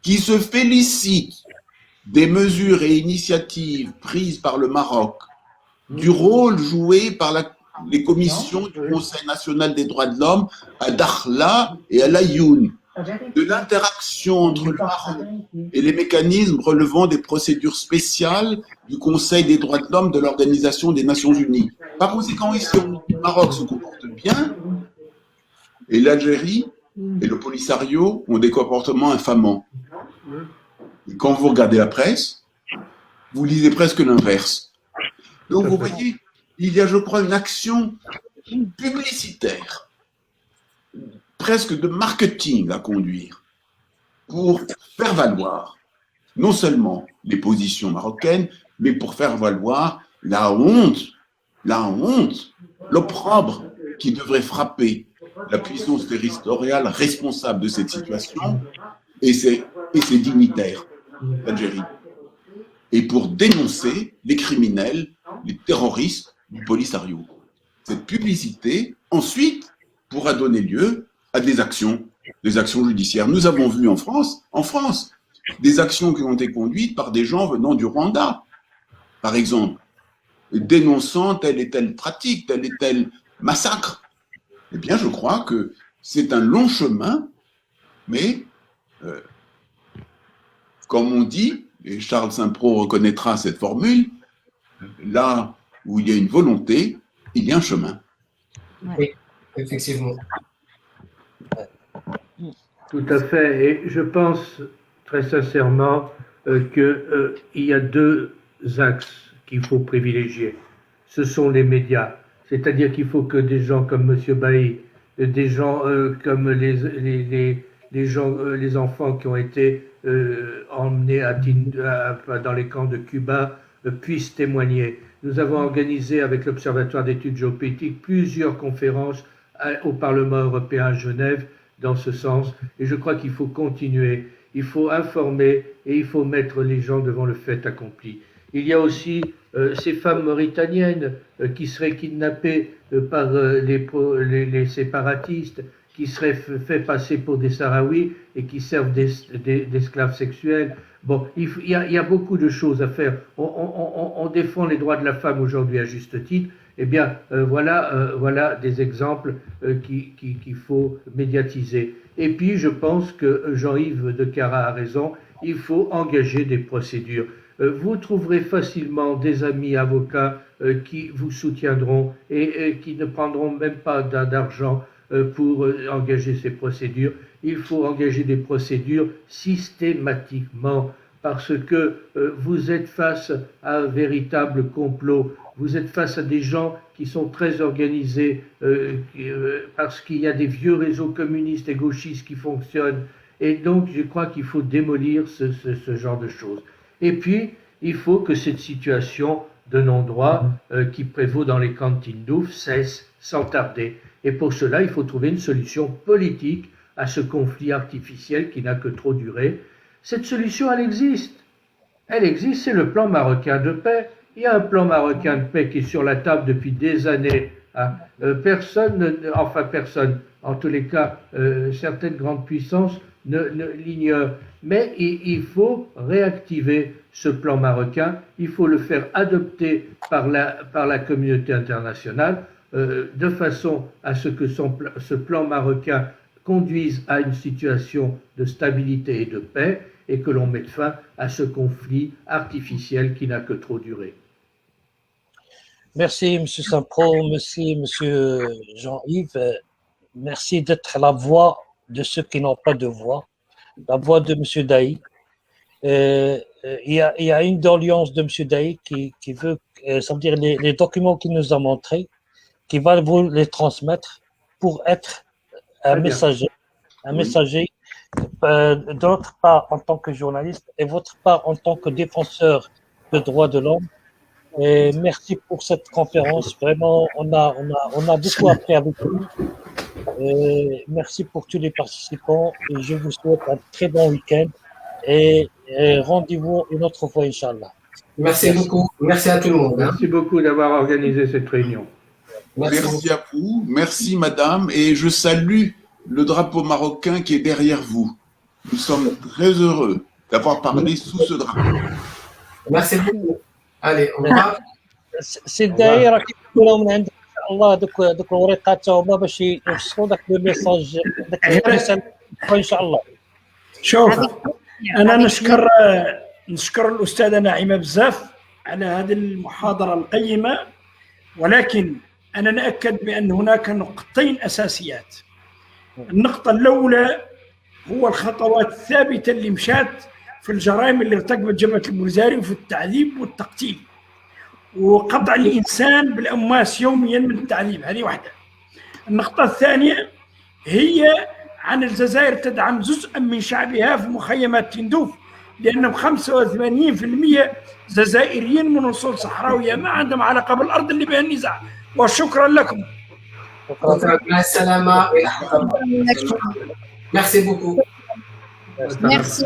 qui se félicite des mesures et initiatives prises par le Maroc, du rôle joué par les commissions du Conseil national des droits de l'homme à Dakhla et à Laayoune, de l'interaction entre le Maroc et les mécanismes relevant des procédures spéciales du Conseil des droits de l'homme de l'Organisation des Nations Unies. Par conséquent, ici, le Maroc se comporte bien et l'Algérie et le Polisario ont des comportements infamants. Et quand vous regardez la presse, vous lisez presque l'inverse. Donc, vous voyez, il y a, je crois, une action publicitaire, presque de marketing à conduire pour faire valoir non seulement les positions marocaines, mais pour faire valoir la honte, l'opprobre qui devrait frapper la puissance territoriale responsable de cette situation et ses dignitaires d'Algérie. Et pour dénoncer les criminels, les terroristes du Polisario. Cette publicité, ensuite, pourra donner lieu à des actions judiciaires. Nous avons vu en France, des actions qui ont été conduites par des gens venant du Rwanda, par exemple, dénonçant telle et telle pratique, tel et tel massacre. Eh bien, je crois que c'est un long chemin, mais comme on dit, et Charles Saint-Pro reconnaîtra cette formule, là où il y a une volonté, il y a un chemin. Oui, effectivement. Tout à fait. Et je pense très sincèrement qu'il y a deux axes qu'il faut privilégier. Ce sont les médias. C'est-à-dire qu'il faut que des gens comme M. Bailly, des gens comme les enfants qui ont été emmenés dans les camps de Cuba puissent témoigner. Nous avons organisé avec l'Observatoire d'études géopolitiques plusieurs conférences au Parlement européen à Genève dans ce sens. Et je crois qu'il faut continuer. Il faut informer et il faut mettre les gens devant le fait accompli. Il y a aussi ces femmes mauritaniennes qui seraient kidnappées par les séparatistes, qui seraient fait passer pour des Sahraouis et qui servent d'esclaves sexuels. Bon, il y a beaucoup de choses à faire. On défend les droits de la femme aujourd'hui à juste titre. Eh bien, voilà des exemples qu'il faut médiatiser. Et puis, je pense que Jean-Yves de Cara a raison, il faut engager des procédures. Vous trouverez facilement des amis avocats qui vous soutiendront et qui ne prendront même pas d'argent pour engager ces procédures. Il faut engager des procédures systématiquement parce que vous êtes face à un véritable complot. Vous êtes face à des gens qui sont très organisés parce qu'il y a des vieux réseaux communistes et gauchistes qui fonctionnent. Et donc, je crois qu'il faut démolir ce genre de choses. Et puis, il faut que cette situation de non-droit qui prévaut dans les camps de Tindouf cesse sans tarder. Et pour cela, il faut trouver une solution politique à ce conflit artificiel qui n'a que trop duré. Cette solution, elle existe. Elle existe, c'est le plan marocain de paix. Il y a un plan marocain de paix qui est sur la table depuis des années. Personne, en tous les cas, certaines grandes puissances ne l'ignorent. Mais il faut réactiver ce plan marocain, il faut le faire adopter par la communauté internationale de façon à ce que ce plan marocain conduise à une situation de stabilité et de paix et que l'on mette fin à ce conflit artificiel qui n'a que trop duré. Merci, M. Saint-Pro, merci, M. Jean-Yves. Merci d'être la voix de ceux qui n'ont pas de voix, la voix de M. Daï. Il y a une doléance de M. Daï qui veut, ça veut dire les documents qu'il nous a montrés, qui va vous les transmettre pour être un messager, de notre part en tant que journaliste et votre part en tant que défenseur des droits de l'homme, Et merci pour cette conférence. Vraiment, on a beaucoup appris avec vous. Et merci pour tous les participants. Et je vous souhaite un très bon week-end. Et rendez-vous une autre fois, Inch'Allah. Merci beaucoup. Merci à tout le monde. Merci beaucoup d'avoir organisé cette réunion. Merci à vous. Merci, madame. Et je salue le drapeau marocain qui est derrière vous. Nous sommes très heureux d'avoir parlé sous ce drapeau. Merci beaucoup. Allez, on va. سي الدايره كيقولوا من عندك ان شاء الله دوك الوريقات هما باش يوصلوا داك الميساج داك الرساله ان شاء الله. شوف انا نشكر الاستاذه ناعمه بزاف على هذه المحاضره القيمه، ولكن انا ناكد بان هناك نقطتين اساسيات. النقطه الاولى هو الخطوات الثابته اللي مشات في الجرائم اللي ارتكبت جبهه البوليساريو وفي التعذيب والتقتيل وقطع الإنسان بالأمواس يوميا من التعذيب. هذه واحدة. النقطة الثانية هي عن الجزائر تدعم جزءا من شعبها في مخيمات تندوف، لأنهم 85% جزائريين من أصول صحراوية ما عندهم علاقة بالأرض اللي بها النزاع. وشكرا لكم. مع السلامة. Merci beaucoup. Merci.